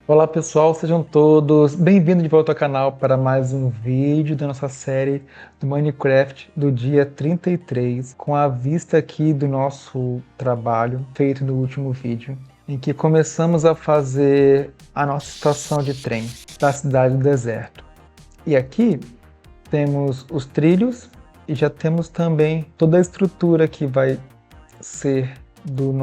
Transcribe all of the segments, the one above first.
Olá pessoal, sejam todos bem-vindos de volta ao canal para mais um vídeo da nossa série do Minecraft do dia 33, com a vista aqui do nosso trabalho feito no último vídeo, em que começamos a fazer a nossa estação de trem da cidade do deserto. E aqui temos os trilhos e já temos também toda a estrutura que vai ser do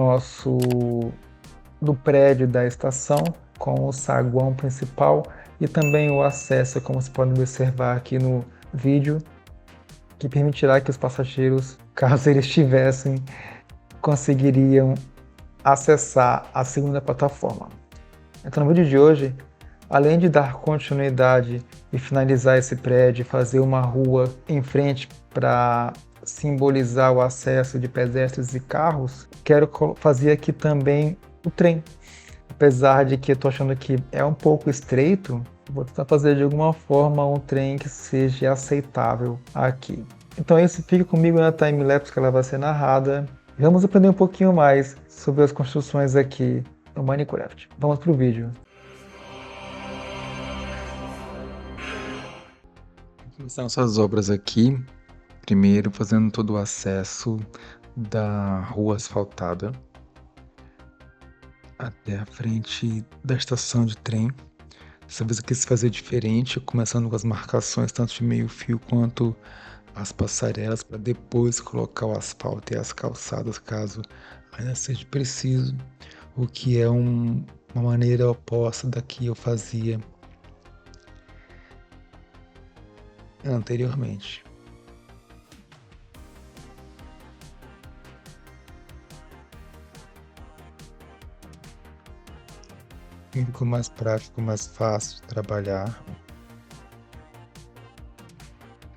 prédio da estação, com o saguão principal e também o acesso, como vocês podem observar aqui no vídeo, que permitirá que os passageiros, caso eles tivessem, conseguiriam acessar a segunda plataforma. Então, no vídeo de hoje, além de dar continuidade e finalizar esse prédio, fazer uma rua em frente para simbolizar o acesso de pedestres e carros, quero fazer aqui também o trem. Apesar de que eu tô achando que é um pouco estreito, vou tentar fazer de alguma forma um trem que seja aceitável aqui. Então é isso, fique comigo na timelapse que ela vai ser narrada. Vamos aprender um pouquinho mais sobre as construções aqui no Minecraft. Vamos pro vídeo. Começar nossas obras aqui, primeiro fazendo todo o acesso da rua asfaltada até a frente da estação de trem. Dessa vez eu quis fazer diferente, começando com as marcações tanto de meio fio quanto as passarelas, para depois colocar o asfalto e as calçadas, caso ainda seja preciso, o que é uma maneira oposta da que eu fazia anteriormente. Ficou mais prático, mais fácil de trabalhar.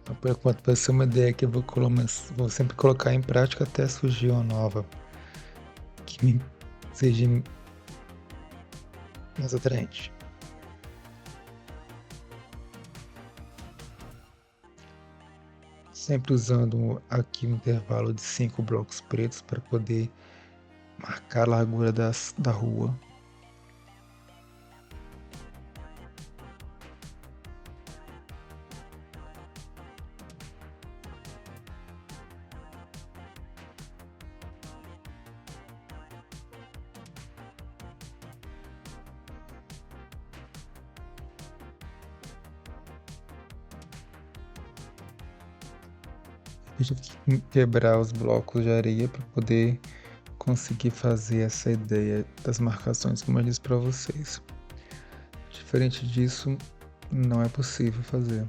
Então, por enquanto, vai ser uma ideia que eu vou sempre colocar em prática até surgir uma nova que seja mais atraente. Sempre usando aqui um intervalo de 5 blocos pretos para poder marcar a largura da rua. Eu tive que quebrar os blocos de areia para poder conseguir fazer essa ideia das marcações, como eu disse para vocês. Diferente disso, não é possível fazer.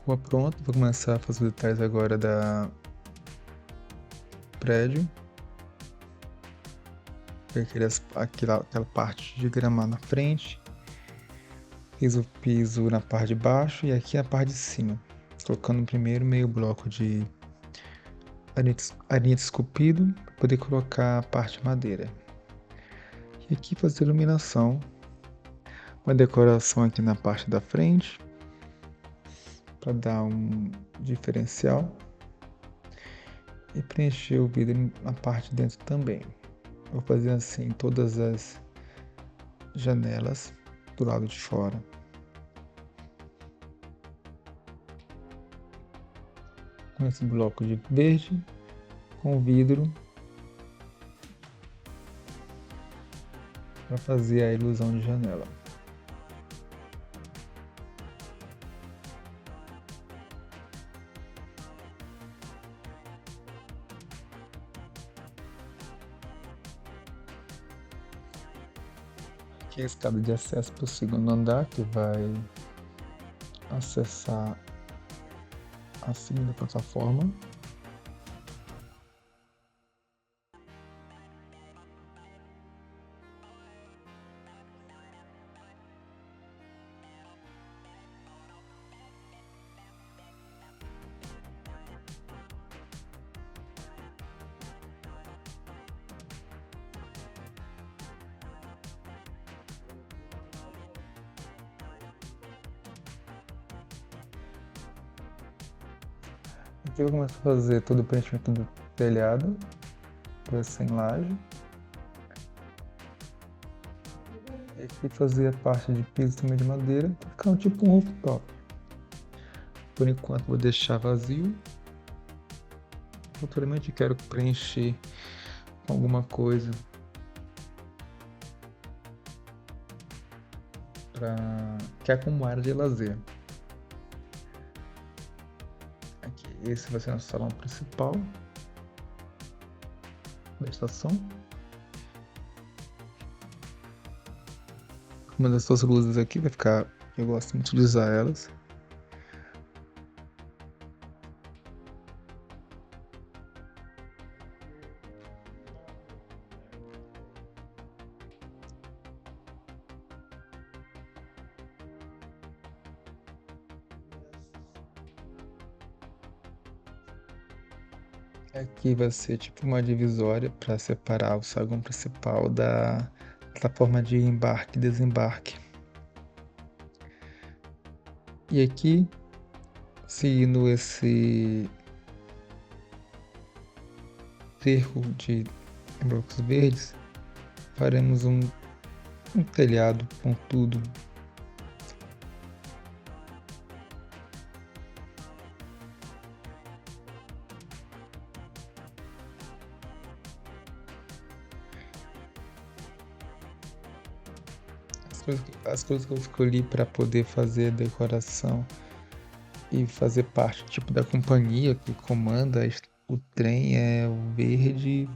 Rua pronta, vou começar a fazer os detalhes agora da prédio. Aquela parte de gramado na frente. Fiz o piso na parte de baixo e aqui a parte de cima. Colocando primeiro meio bloco de arenito esculpido para poder colocar a parte de madeira. E aqui fazer iluminação. Uma decoração aqui na parte da frente para dar um diferencial. E preencher o vidro na parte de dentro também. Vou fazer assim todas as janelas do lado de fora. Com esse bloco de verde, com vidro, para fazer a ilusão de janela. Aqui é a escada de acesso para o segundo andar, que vai acessar a segunda plataforma. Aqui eu começo a fazer todo o preenchimento do telhado, sem laje. E aqui fazer a parte de piso também de madeira, pra ficar um tipo um rooftop. Por enquanto vou deixar vazio. Futuramente quero preencher com alguma coisa que é como área de lazer. Aqui, esse vai ser o nosso salão principal da estação. Uma das duas luzes aqui vai ficar, eu gosto muito de usar elas. Aqui vai ser tipo uma divisória para separar o saguão principal da plataforma de embarque e desembarque. E aqui, seguindo esse cerco de blocos verdes, faremos um telhado pontudo. As coisas que eu escolhi para poder fazer a decoração e fazer parte tipo da companhia que comanda o trem é o verde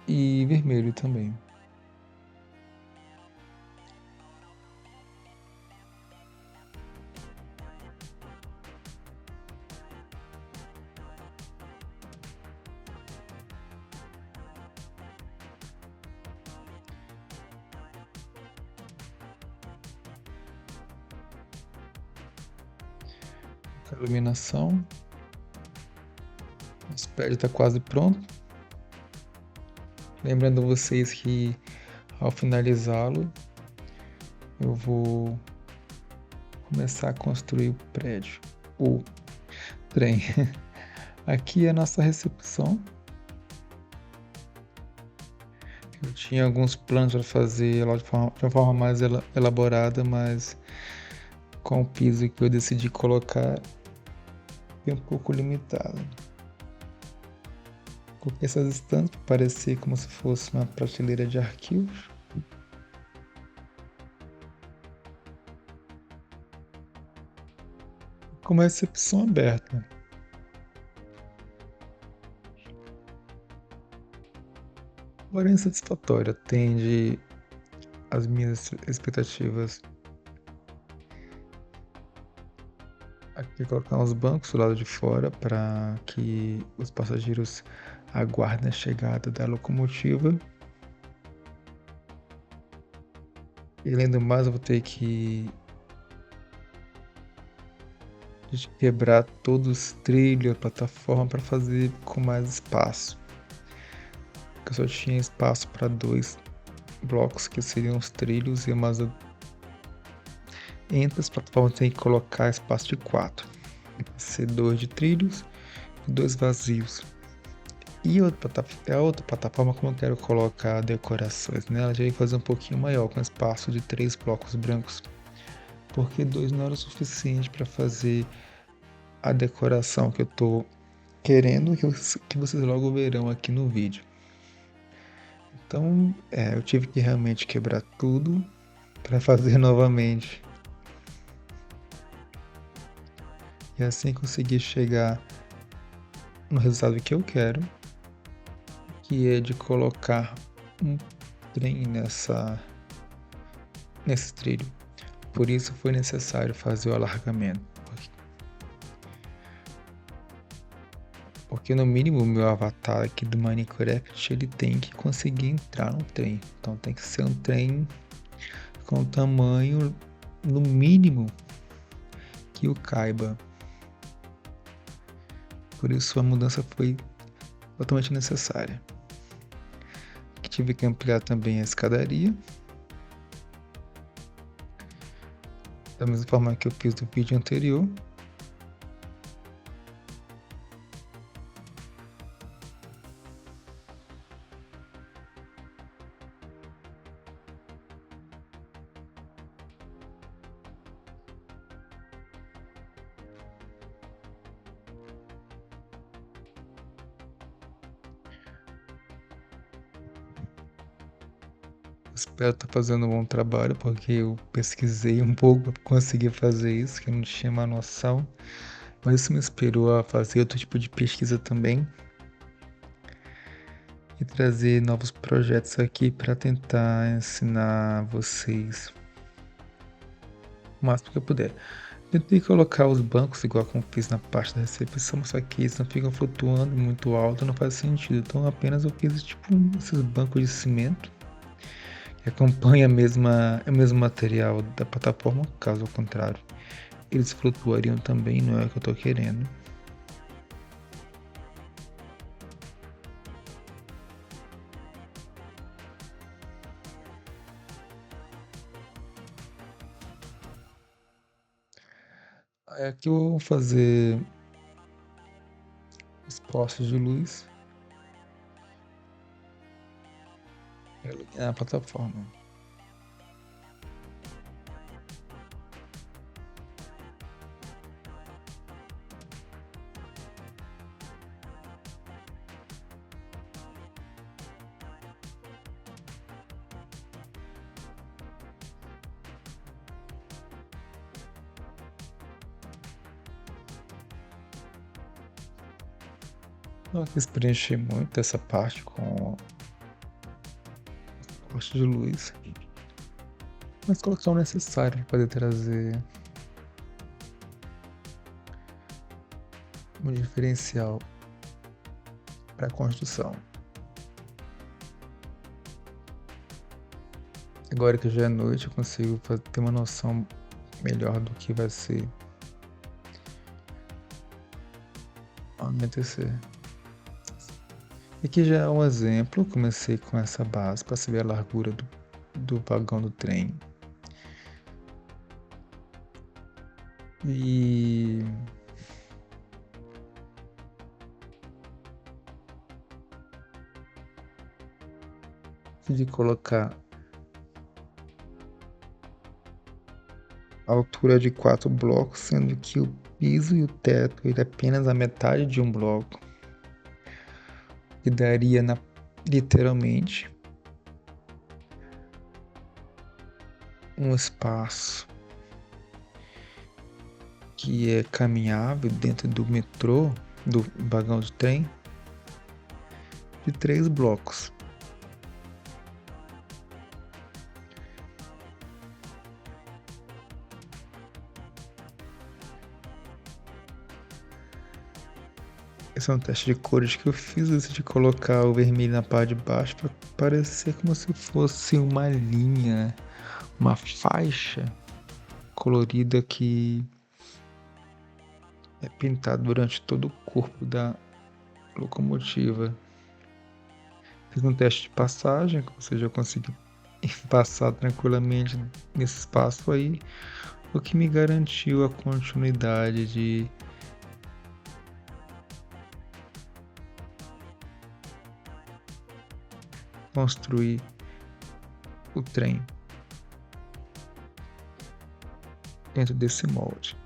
e vermelho também. A iluminação. Esse prédio está quase pronto. Lembrando vocês que ao finalizá-lo, eu vou começar a construir o prédio, o trem. Aqui é a nossa recepção. Eu tinha alguns planos para fazer ela de uma forma mais elaborada, mas com o piso que eu decidi colocar, foi um pouco limitado. Coloquei essas estantes para parecer como se fosse uma prateleira de arquivos. Com uma recepção aberta. Porém satisfatória, atende às minhas expectativas. Aqui colocar uns bancos do lado de fora para que os passageiros aguardem a chegada da locomotiva. E além do mais, eu vou ter que quebrar todos os trilhos, a plataforma para fazer com mais espaço. Porque eu só tinha espaço para 2 blocos que seriam os trilhos e umas entre as plataformas tem que colocar espaço de 4. Vai ser 2 de trilhos e 2 vazios. E a outra plataforma, como eu quero colocar decorações nela, já ia fazer um pouquinho maior, com espaço de 3 blocos brancos. Porque 2 não era o suficiente para fazer a decoração que eu estou querendo, que vocês logo verão aqui no vídeo. Então, eu tive que realmente quebrar tudo para fazer novamente. E assim conseguir chegar no resultado que eu quero, que é de colocar um trem nesse trilho. Por isso foi necessário fazer o alargamento. Porque no mínimo o meu avatar aqui do Minecraft ele tem que conseguir entrar no trem. Então tem que ser um trem com tamanho no mínimo que o caiba. Por isso a mudança foi totalmente necessária. Tive que ampliar também a escadaria. Da mesma forma que eu fiz no vídeo anterior. Espero estar fazendo um bom trabalho, porque eu pesquisei um pouco para conseguir fazer isso, que eu não tinha uma noção. Mas isso me inspirou a fazer outro tipo de pesquisa também e trazer novos projetos aqui para tentar ensinar vocês o máximo que eu puder. Tentei colocar os bancos igual como fiz na parte da recepção, só que eles não ficam flutuando muito alto, não faz sentido. Então apenas eu fiz tipo esses bancos de cimento que acompanha o mesmo material da plataforma, caso ao contrário, eles flutuariam também, não é o que eu tô querendo. Aqui eu vou fazer os postes de luz e iluminar a plataforma. Não quis preencher muito essa parte com postes de luz, mas colocar o necessário para poder trazer um diferencial para a construção. Agora que já é noite, eu consigo ter uma noção melhor do que vai ser ao anoitecer. Aqui já é um exemplo, comecei com essa base para saber a largura do vagão do trem. E de colocar a altura de 4 blocos, sendo que o piso e o teto ele é apenas a metade de um bloco, que daria literalmente um espaço que é caminhável dentro do metrô, do vagão de trem, de 3 blocos. Esse é um teste de cores que eu fiz antes de colocar o vermelho na parte de baixo para parecer como se fosse uma linha, uma faixa colorida que é pintada durante todo o corpo da locomotiva. Fiz um teste de passagem, ou seja, eu consegui passar tranquilamente nesse espaço aí, o que me garantiu a continuidade de construir o trem dentro desse molde.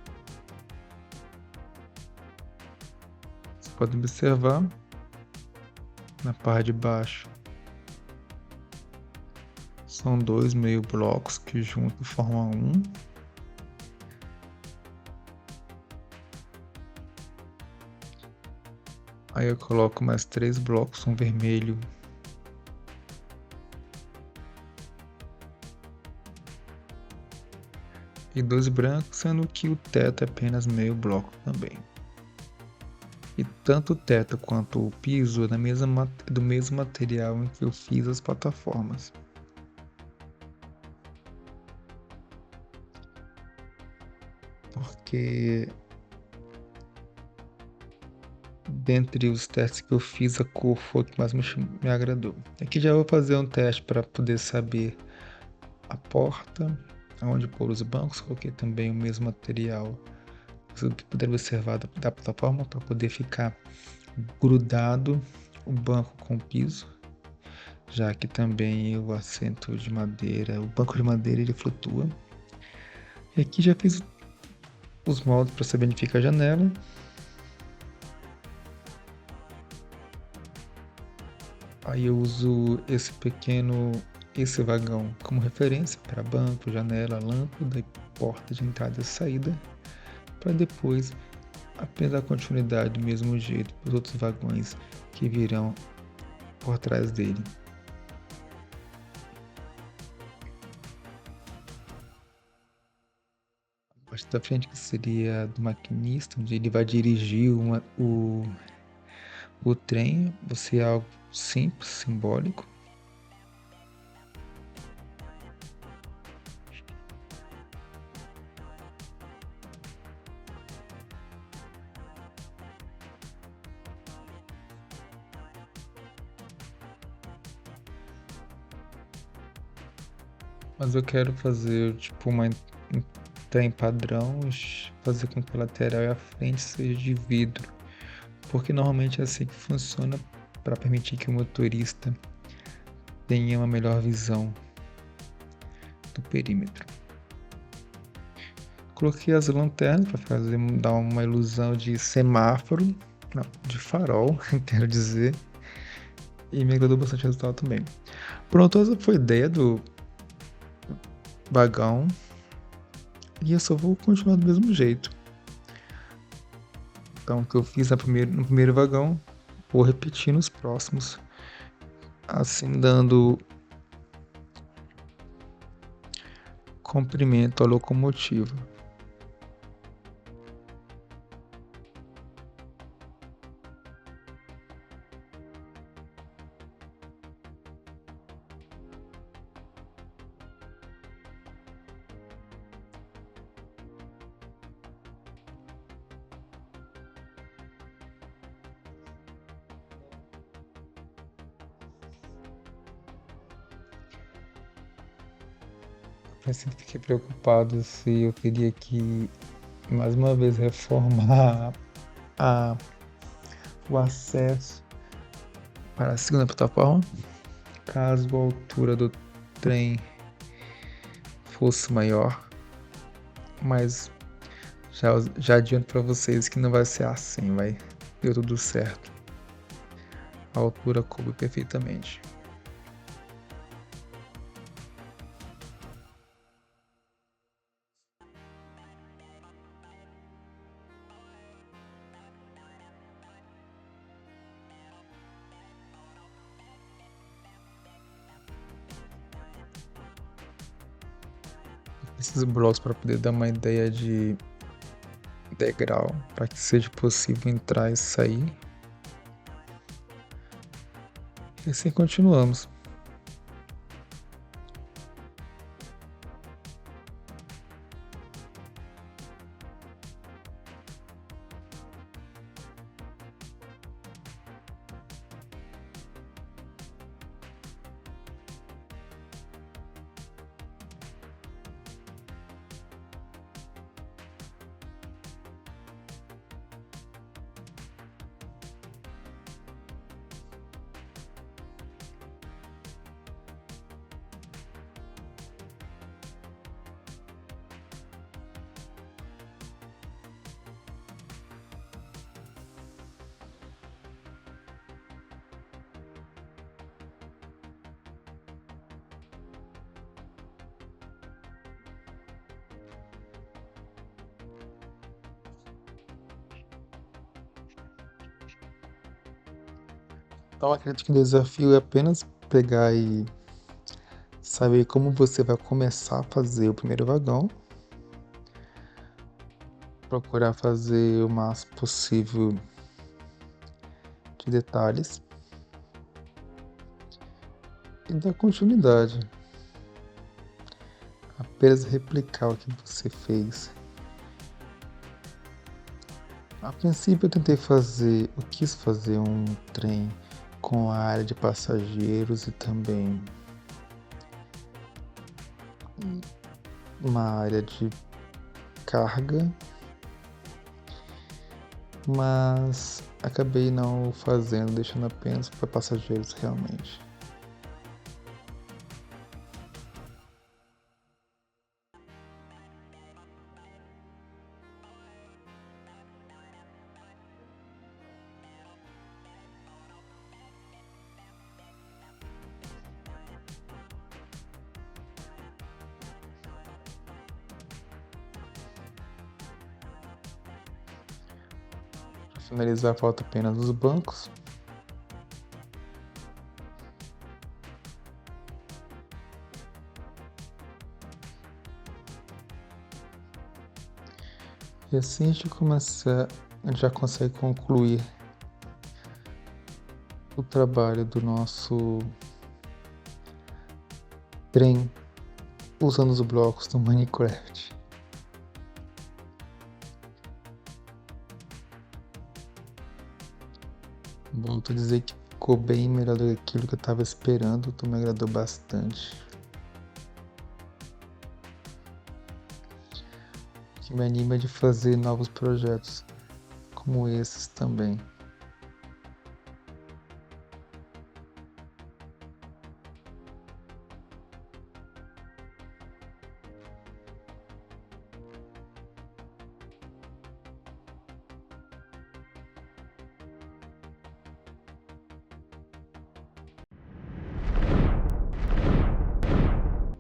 Você pode observar na parte de baixo são 2 meio blocos que juntos formam um. Aí eu coloco mais 3 blocos, um vermelho e 2 brancos, sendo que o teto é apenas meio bloco também. E tanto o teto quanto o piso é do mesmo material em que eu fiz as plataformas. Porque dentre os testes que eu fiz, a cor foi o que mais me agradou. Aqui já vou fazer um teste para poder saber a porta, onde pôr os bancos. Coloquei também o mesmo material que puder observar da plataforma para poder ficar grudado o banco com o piso, já que também o assento de madeira, o banco de madeira ele flutua. E aqui já fiz os moldes para saber onde fica a janela. Aí eu uso esse pequeno esse vagão como referência para banco, janela, lâmpada e porta de entrada e saída, para depois apenas dar continuidade do mesmo jeito para os outros vagões que virão por trás dele. A parte da frente que seria do maquinista, onde ele vai dirigir o trem, vai ser algo simples, simbólico. Mas eu quero fazer tipo um trem padrão, fazer com que a lateral e a frente seja de vidro, porque normalmente é assim que funciona para permitir que o motorista tenha uma melhor visão do perímetro. Coloquei as lanternas para dar uma ilusão de semáforo, não, de farol, quero dizer, e me agradou bastante o resultado também. Pronto, essa foi a ideia do vagão. E eu só vou continuar do mesmo jeito. Então, o que eu fiz no primeiro vagão, vou repetir nos próximos, assim dando comprimento à locomotiva. Eu sempre fiquei preocupado se eu teria que mais uma vez reformar a, o acesso para a segunda plataforma, caso a altura do trem fosse maior, mas já adianto para vocês que não vai ser assim, deu tudo certo. A altura coube perfeitamente. Esses blocos para poder dar uma ideia de degrau, para que seja possível entrar e sair. E assim continuamos. Então, acredito que o desafio é apenas pegar e saber como você vai começar a fazer o primeiro vagão, procurar fazer o máximo possível de detalhes e dar continuidade. Apenas replicar o que você fez. A princípio eu quis fazer um trem com a área de passageiros e também uma área de carga, mas acabei não fazendo, deixando apenas para passageiros realmente. finalizar, falta apenas os bancos. E assim a gente já consegue concluir o trabalho do nosso trem usando os blocos do Minecraft. Volto a dizer que ficou bem melhor do que aquilo que eu estava esperando, me agradou bastante. Que me anima de fazer novos projetos como esses também.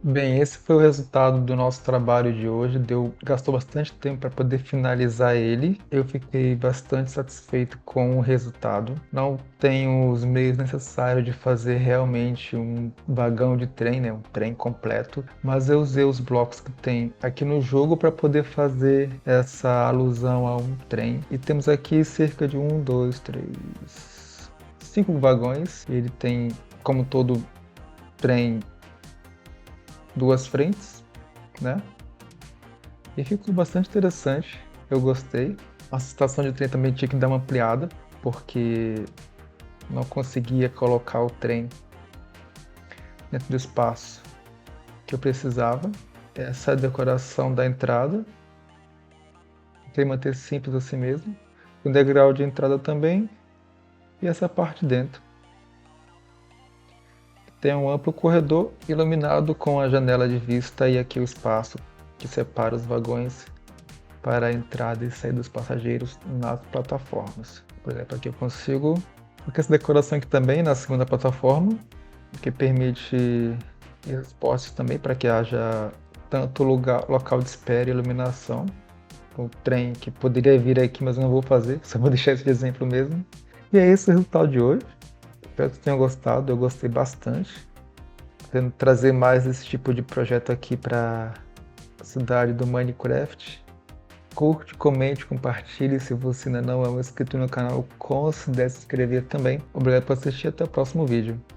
Bem, esse foi o resultado do nosso trabalho de hoje. Gastou bastante tempo para poder finalizar ele. Eu fiquei bastante satisfeito com o resultado. Não tenho os meios necessários de fazer realmente um vagão de trem, né, um trem completo, mas eu usei os blocos que tem aqui no jogo para poder fazer essa alusão a um trem. E temos aqui cerca de 1, 2, 3, 5 vagões. Ele tem, como todo trem, 2 frentes, né? E ficou bastante interessante, eu gostei. A estação de trem também tinha que dar uma ampliada, porque não conseguia colocar o trem dentro do espaço que eu precisava. Essa é a decoração da entrada. Tentei manter simples assim mesmo. O degrau de entrada também. E essa parte dentro. Tem um amplo corredor iluminado com a janela de vista e aqui o espaço que separa os vagões para a entrada e saída dos passageiros nas plataformas. Por exemplo, aqui eu consigo com essa decoração aqui também na segunda plataforma, que permite postes também para que haja tanto local de espera e iluminação. O trem que poderia vir aqui, mas eu não vou fazer, só vou deixar esse de exemplo mesmo. E é esse o resultado de hoje. Espero que tenham gostado, eu gostei bastante. Tentando trazer mais esse tipo de projeto aqui para a cidade do Minecraft. Curte, comente, compartilhe. Se você ainda não é inscrito no canal, considere se inscrever também. Obrigado por assistir, até o próximo vídeo.